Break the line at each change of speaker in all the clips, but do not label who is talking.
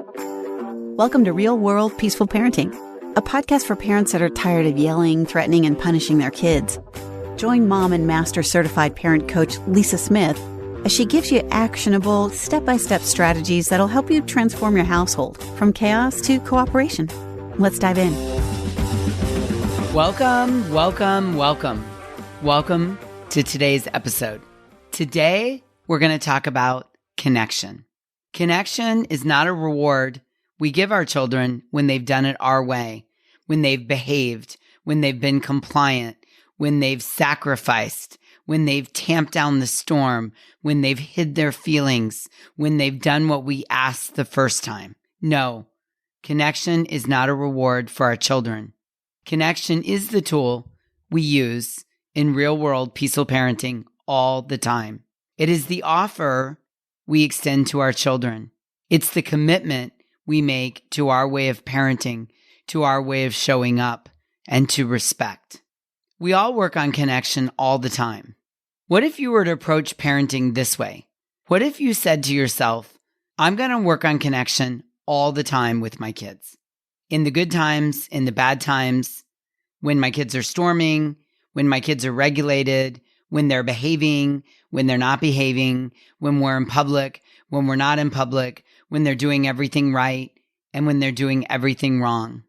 Welcome to Real World Peaceful Parenting, a podcast for parents that are tired of yelling, threatening, and punishing their kids. Join mom and master certified parent coach Lisa Smith as she gives you actionable, step-by-step strategies that'll help you transform your household from chaos to cooperation. Let's dive in.
Welcome to today's episode. Today, we're going to talk about connection. Connection is not a reward we give our children when they've done it our way, when they've behaved, when they've been compliant, when they've sacrificed, when they've tamped down the storm, when they've hid their feelings, when they've done what we asked the first time. No, connection is not a reward for our children. Connection is the tool we use in real-world peaceful parenting all the time. It is the offer we extend to our children. It's the commitment we make to our way of parenting, to our way of showing up, and to respect. We all work on connection all the time. What if you were to approach parenting this way? What if you said to yourself, I'm going to work on connection all the time with my kids? In the good times, in the bad times, when my kids are storming, when my kids are regulated, when they're behaving, when they're not behaving, when we're in public, when we're not in public, when they're doing everything right, and when they're doing everything wrong.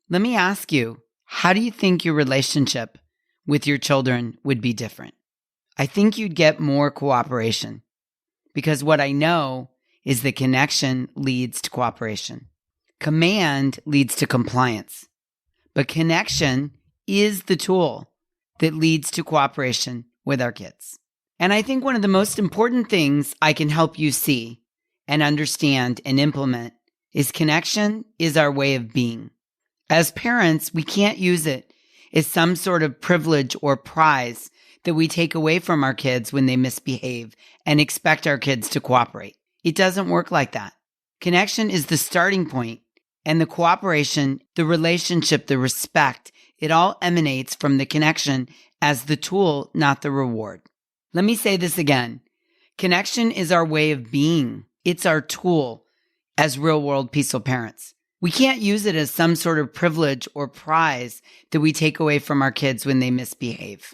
Let me ask you, how do you think your relationship with your children would be different? I think you'd get more cooperation, because what I know is that connection leads to cooperation. Command leads to compliance, but connection is the tool that leads to cooperation with our kids. And I think one of the most important things I can help you see and understand and implement is connection is our way of being. As parents, we can't use it as some sort of privilege or prize that we take away from our kids when they misbehave and expect our kids to cooperate. It doesn't work like that. Connection is the starting point, and the cooperation, the relationship, the respect, it all emanates from the connection as the tool, not the reward. Let me say this again. Connection is our way of being. It's our tool as real-world peaceful parents. We can't use it as some sort of privilege or prize that we take away from our kids when they misbehave.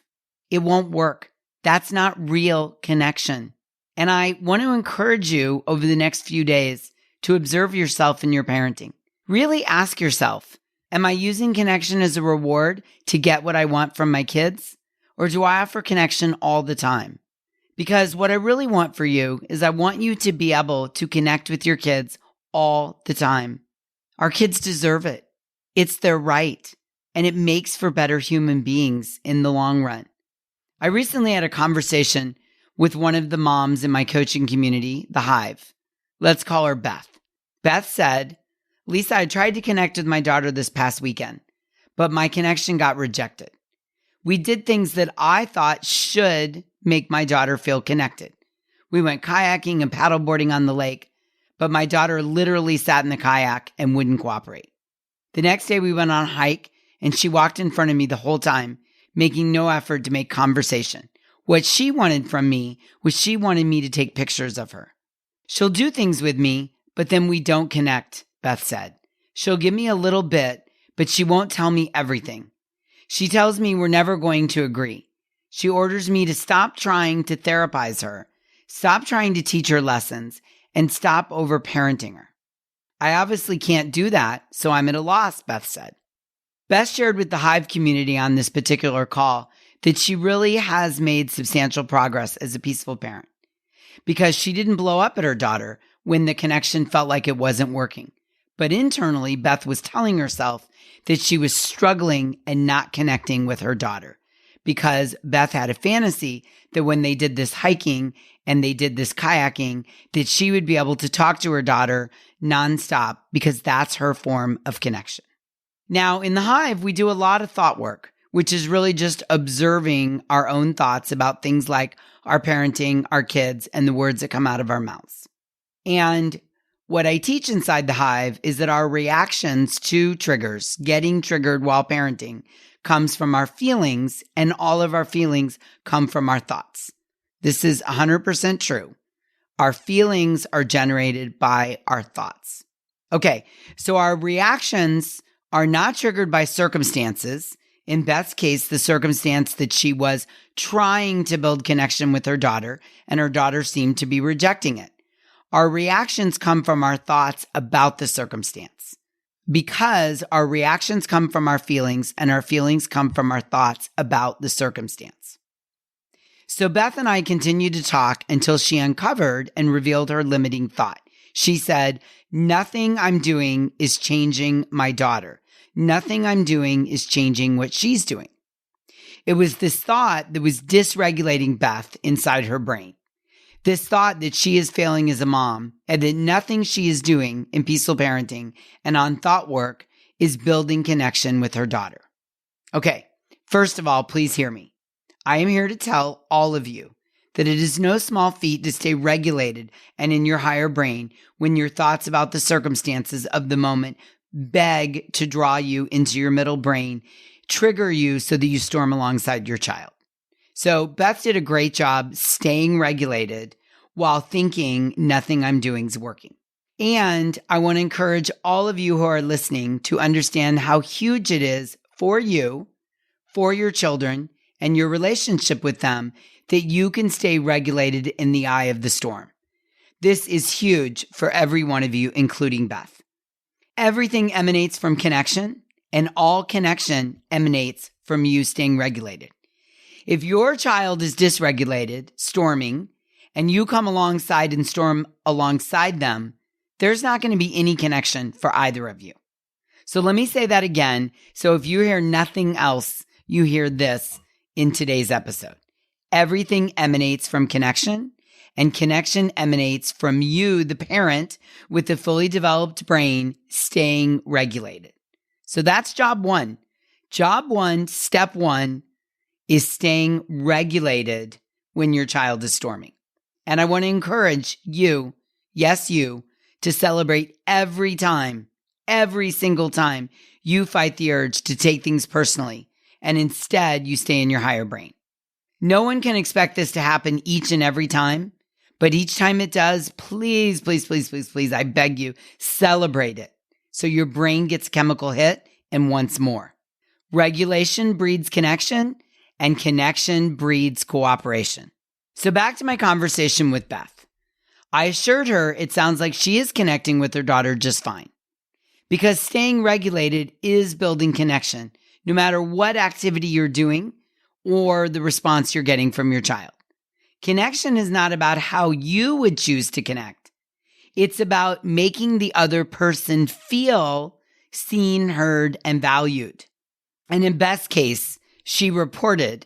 It won't work. That's not real connection. And I want to encourage you over the next few days to observe yourself in your parenting. Really ask yourself, am I using connection as a reward to get what I want from my kids? Or do I offer connection all the time? Because what I really want for you is I want you to be able to connect with your kids all the time. Our kids deserve it. It's their right, and it makes for better human beings in the long run. I recently had a conversation with one of the moms in my coaching community, The Hive. Let's call her Beth. Beth said, Lisa, I tried to connect with my daughter this past weekend, but my connection got rejected. We did things that I thought should make my daughter feel connected. We went kayaking and paddleboarding on the lake, but my daughter literally sat in the kayak and wouldn't cooperate. The next day we went on a hike and she walked in front of me the whole time, making no effort to make conversation. What she wanted from me was she wanted me to take pictures of her. She'll do things with me, but then we don't connect, Beth said. She'll give me a little bit, but she won't tell me everything. She tells me we're never going to agree. She orders me to stop trying to therapize her, stop trying to teach her lessons, and stop over-parenting her. I obviously can't do that, so I'm at a loss, Beth said. Beth shared with the Hive community on this particular call that she really has made substantial progress as a peaceful parent because she didn't blow up at her daughter when the connection felt like it wasn't working. But internally, Beth was telling herself that she was struggling and not connecting with her daughter because Beth had a fantasy that when they did this hiking and they did this kayaking, that she would be able to talk to her daughter nonstop because that's her form of connection. Now, in the Hive, we do a lot of thought work, which is really just observing our own thoughts about things like our parenting, our kids, and the words that come out of our mouths. And what I teach inside the Hive is that our reactions to triggers, getting triggered while parenting, comes from our feelings, and all of our feelings come from our thoughts. This is 100% true. Our feelings are generated by our thoughts. Okay, so our reactions are not triggered by circumstances. In Beth's case, the circumstance that she was trying to build connection with her daughter, and her daughter seemed to be rejecting it. Our reactions come from our thoughts about the circumstance. Because our reactions come from our feelings, and our feelings come from our thoughts about the circumstance. So Beth and I continued to talk until she uncovered and revealed her limiting thought. She said, "Nothing I'm doing is changing my daughter. Nothing I'm doing is changing what she's doing." It was this thought that was dysregulating Beth inside her brain. This thought that she is failing as a mom and that nothing she is doing in peaceful parenting and on thought work is building connection with her daughter. Okay, first of all, please hear me. I am here to tell all of you that it is no small feat to stay regulated and in your higher brain when your thoughts about the circumstances of the moment beg to draw you into your middle brain, trigger you so that you storm alongside your child. So Beth did a great job staying regulated while thinking nothing I'm doing is working. And I want to encourage all of you who are listening to understand how huge it is for you, for your children, and your relationship with them that you can stay regulated in the eye of the storm. This is huge for every one of you, including Beth. Everything emanates from connection, and all connection emanates from you staying regulated. If your child is dysregulated, storming, and you come alongside and storm alongside them, there's not going to be any connection for either of you. So let me say that again. So if you hear nothing else, you hear this in today's episode. Everything emanates from connection, and connection emanates from you, the parent, with the fully developed brain staying regulated. So that's job one. Job one, step one, is staying regulated when your child is storming. And I want to encourage you, yes, you, to celebrate every time, every single time you fight the urge to take things personally, and instead you stay in your higher brain. No one can expect this to happen each and every time, but each time it does, please, please, please, please, please, I beg you, celebrate it so your brain gets a chemical hit and wants more. Regulation breeds connection, and connection breeds cooperation. So back to my conversation with Beth. I assured her it sounds like she is connecting with her daughter just fine, because staying regulated is building connection, no matter what activity you're doing or the response you're getting from your child. Connection is not about how you would choose to connect. It's about making the other person feel seen, heard, and valued. And in Beth's case, she reported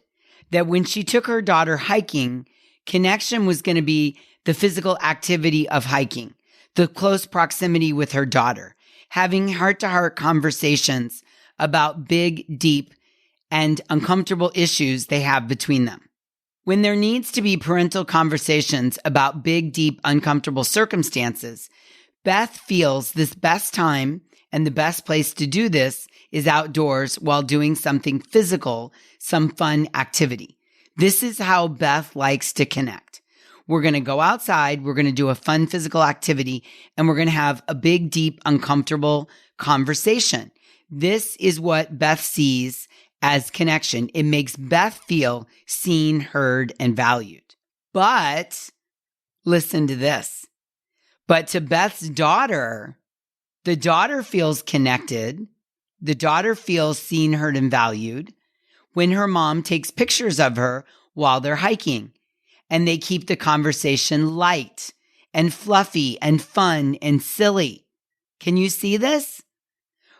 that when she took her daughter hiking, connection was going to be the physical activity of hiking, the close proximity with her daughter, having heart-to-heart conversations about big, deep, and uncomfortable issues they have between them. When there needs to be parental conversations about big, deep, uncomfortable circumstances, Beth feels this best time and the best place to do this is outdoors while doing something physical, some fun activity. This is how Beth likes to connect. We're going to go outside, we're going to do a fun physical activity, and we're going to have a big, deep, uncomfortable conversation. This is what Beth sees as connection. It makes Beth feel seen, heard, and valued. But listen to this. But to Beth's daughter, the daughter feels connected. The daughter feels seen, heard, and valued when her mom takes pictures of her while they're hiking, and they keep the conversation light and fluffy and fun and silly. Can you see this?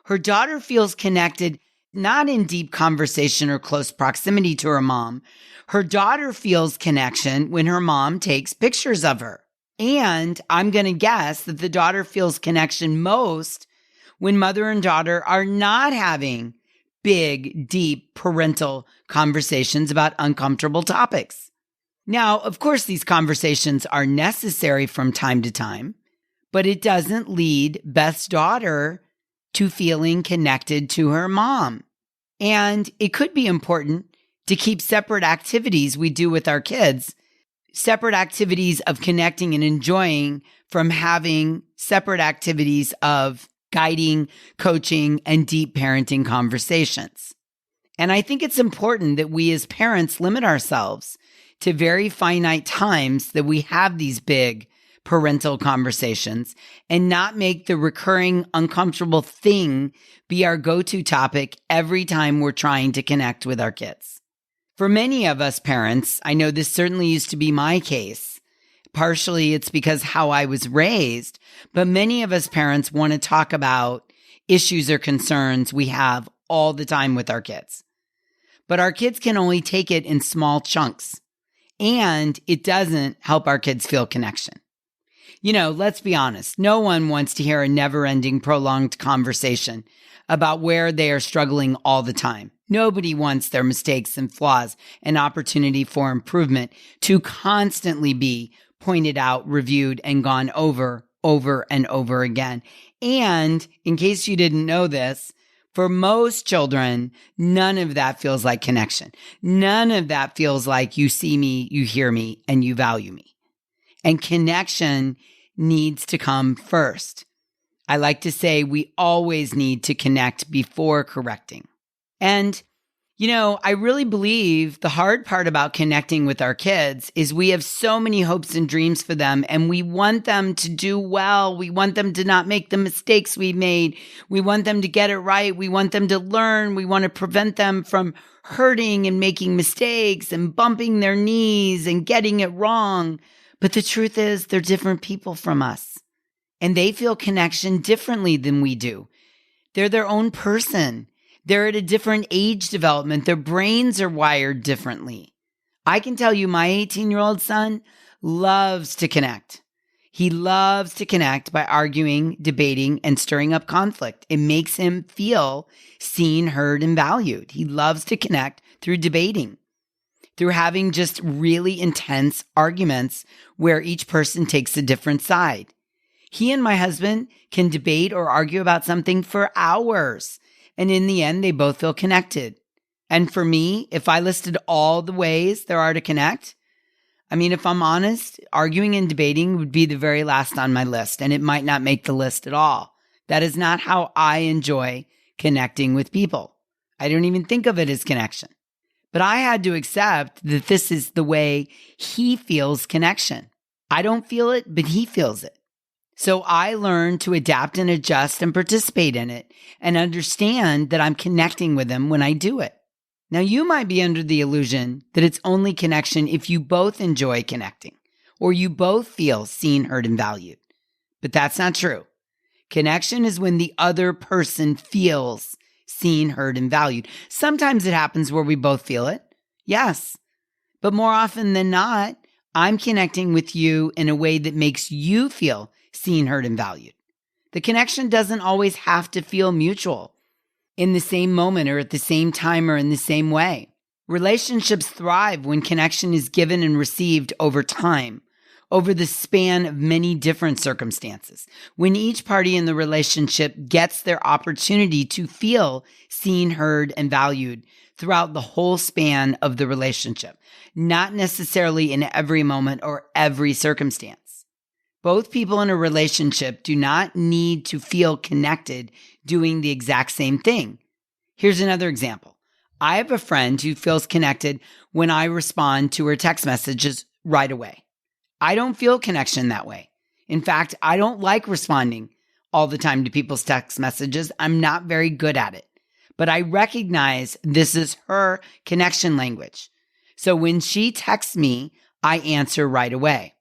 Her daughter feels connected, not in deep conversation or close proximity to her mom. Her daughter feels connection when her mom takes pictures of her. And I'm going to guess that the daughter feels connection most when mother and daughter are not having big, deep parental conversations about uncomfortable topics. Now, of course, these conversations are necessary from time to time, but it doesn't lead Beth's daughter to feeling connected to her mom. And it could be important to keep separate activities we do with our kids separate activities of connecting and enjoying from having separate activities of guiding, coaching, and deep parenting conversations. And I think it's important that we as parents limit ourselves to very finite times that we have these big parental conversations and not make the recurring uncomfortable thing be our go-to topic every time we're trying to connect with our kids. For many of us parents, I know this certainly used to be my case. Partially it's because how I was raised, but many of us parents want to talk about issues or concerns we have all the time with our kids. But our kids can only take it in small chunks, and it doesn't help our kids feel connection. You know, let's be honest. No one wants to hear a never-ending prolonged conversation about where they are struggling all the time. Nobody wants their mistakes and flaws and opportunity for improvement to constantly be pointed out, reviewed, and gone over and over again. And in case you didn't know this, for most children, none of that feels like connection. None of that feels like you see me, you hear me, and you value me. And connection needs to come first. I like to say we always need to connect before correcting. And, you know, I really believe the hard part about connecting with our kids is we have so many hopes and dreams for them, and we want them to do well. We want them to not make the mistakes we made. We want them to get it right. We want them to learn. We want to prevent them from hurting and making mistakes and bumping their knees and getting it wrong. But the truth is, they're different people from us, and they feel connection differently than we do. They're their own person. They're at a different age development. Their brains are wired differently. I can tell you my 18-year-old son loves to connect. He loves to connect by arguing, debating, and stirring up conflict. It makes him feel seen, heard, and valued. He loves to connect through debating, through having just really intense arguments where each person takes a different side. He and my husband can debate or argue about something for hours, and in the end, they both feel connected. And for me, if I listed all the ways there are to connect, I mean, if I'm honest, arguing and debating would be the very last on my list, and it might not make the list at all. That is not how I enjoy connecting with people. I don't even think of it as connection. But I had to accept that this is the way he feels connection. I don't feel it, but he feels it. So I learned to adapt and adjust and participate in it and understand that I'm connecting with him when I do it. Now, you might be under the illusion that it's only connection if you both enjoy connecting or you both feel seen, heard, and valued. But that's not true. Connection is when the other person feels seen, heard, and valued. Sometimes it happens where we both feel it. Yes. But more often than not, I'm connecting with you in a way that makes you feel seen, heard, and valued. The connection doesn't always have to feel mutual in the same moment or at the same time or in the same way. Relationships thrive when connection is given and received over time, over the span of many different circumstances, when each party in the relationship gets their opportunity to feel seen, heard, and valued throughout the whole span of the relationship, not necessarily in every moment or every circumstance. Both people in a relationship do not need to feel connected doing the exact same thing. Here's another example. I have a friend who feels connected when I respond to her text messages right away. I don't feel connection that way. In fact, I don't like responding all the time to people's text messages. I'm not very good at it. But I recognize this is her connection language. So when she texts me, I answer right away.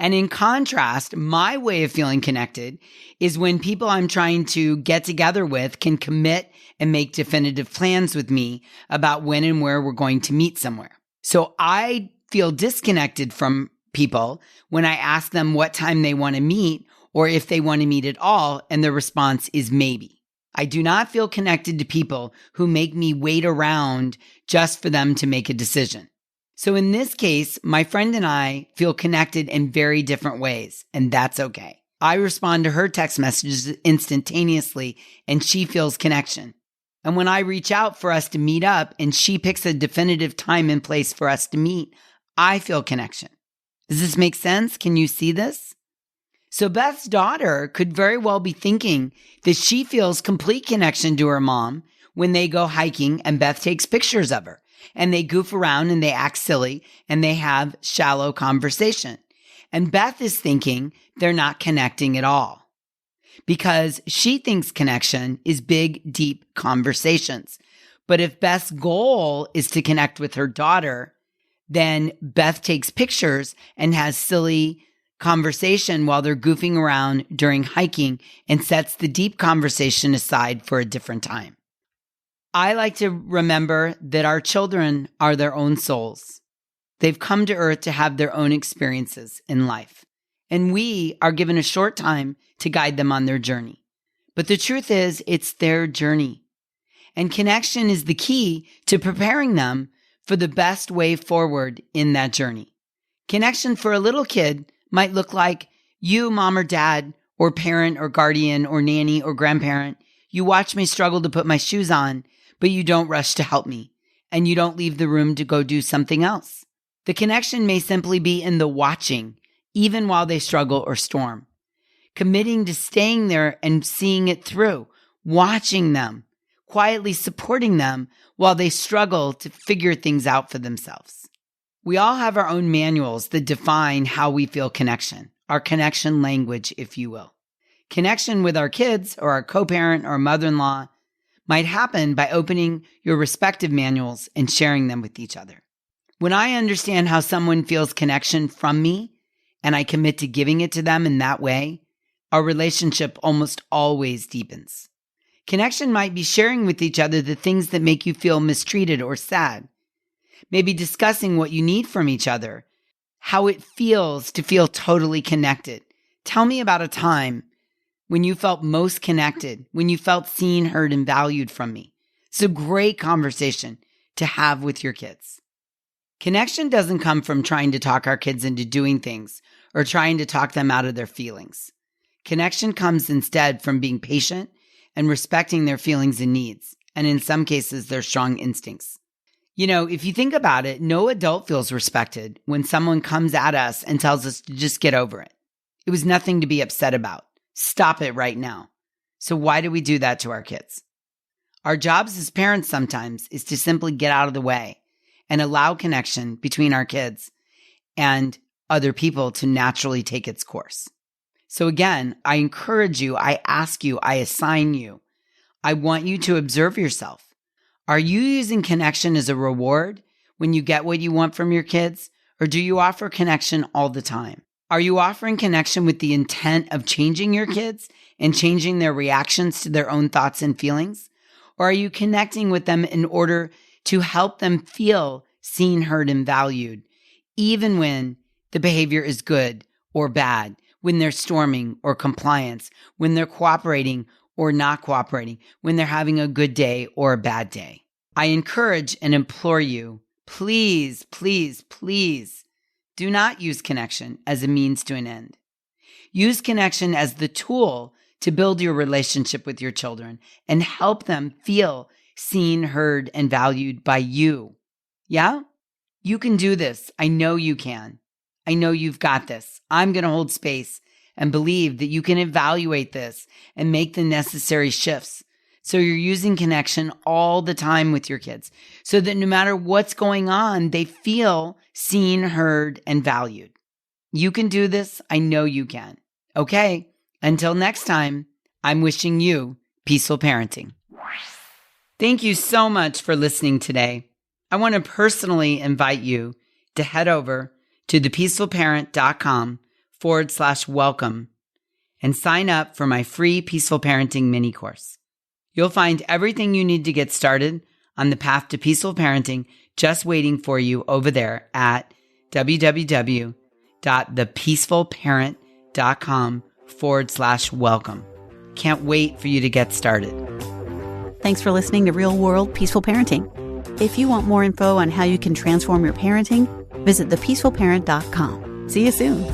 And in contrast, my way of feeling connected is when people I'm trying to get together with can commit and make definitive plans with me about when and where we're going to meet somewhere. So I feel disconnected from people when I ask them what time they want to meet or if they want to meet at all, and the response is maybe. I do not feel connected to people who make me wait around just for them to make a decision. So in this case, my friend and I feel connected in very different ways, and that's okay. I respond to her text messages instantaneously, and she feels connection. And when I reach out for us to meet up and she picks a definitive time and place for us to meet, I feel connection. Does this make sense? Can you see this? So Beth's daughter could very well be thinking that she feels complete connection to her mom when they go hiking and Beth takes pictures of her and they goof around and they act silly and they have shallow conversation. And Beth is thinking they're not connecting at all because she thinks connection is big, deep conversations. But if Beth's goal is to connect with her daughter, then Beth takes pictures and has silly conversation while they're goofing around during hiking and sets the deep conversation aside for a different time. I like to remember that our children are their own souls. They've come to earth to have their own experiences in life, and we are given a short time to guide them on their journey. But the truth is, it's their journey, and connection is the key to preparing them for the best way forward in that journey. Connection for a little kid might look like you, mom or dad, or parent or guardian or nanny or grandparent. You watch me struggle to put my shoes on, but you don't rush to help me, and you don't leave the room to go do something else. The connection may simply be in the watching, even while they struggle or storm. Committing to staying there and seeing it through, watching them, quietly supporting them while they struggle to figure things out for themselves. We all have our own manuals that define how we feel connection, our connection language, if you will. Connection with our kids or our co-parent or mother-in-law might happen by opening your respective manuals and sharing them with each other. When I understand how someone feels connection from me and I commit to giving it to them in that way, our relationship almost always deepens. Connection might be sharing with each other the things that make you feel mistreated or sad. Maybe discussing what you need from each other, how it feels to feel totally connected. Tell me about a time when you felt most connected, when you felt seen, heard, and valued from me. It's a great conversation to have with your kids. Connection doesn't come from trying to talk our kids into doing things or trying to talk them out of their feelings. Connection comes instead from being patient and respecting their feelings and needs, and in some cases, their strong instincts. You know, if you think about it, no adult feels respected when someone comes at us and tells us to just get over it. It was nothing to be upset about. Stop it right now. So why do we do that to our kids? Our jobs as parents sometimes is to simply get out of the way and allow connection between our kids and other people to naturally take its course. So again, I encourage you, I ask you, I assign you. I want you to observe yourself. Are you using connection as a reward when you get what you want from your kids? Or do you offer connection all the time? Are you offering connection with the intent of changing your kids and changing their reactions to their own thoughts and feelings? Or are you connecting with them in order to help them feel seen, heard, and valued, even when the behavior is good or bad, when they're storming or compliance, when they're cooperating or not cooperating, when they're having a good day or a bad day? I encourage and implore you, please, please, please do not use connection as a means to an end. Use connection as the tool to build your relationship with your children and help them feel seen, heard, and valued by you. Yeah? You can do this. I know you can. I know you've got this. I'm going to hold space and believe that you can evaluate this and make the necessary shifts. So you're using connection all the time with your kids so that no matter what's going on, they feel seen, heard, and valued. You can do this. I know you can. Okay. Until next time, I'm wishing you peaceful parenting. Thank you so much for listening today. I want to personally invite you to head over to thepeacefulparent.com/welcome and sign up for my free Peaceful Parenting mini course. You'll find everything you need to get started on the path to peaceful parenting just waiting for you over there at www.thepeacefulparent.com/welcome. Can't wait for you to get started.
Thanks for listening to Real World Peaceful Parenting. If you want more info on how you can transform your parenting, visit thepeacefulparent.com. See you soon.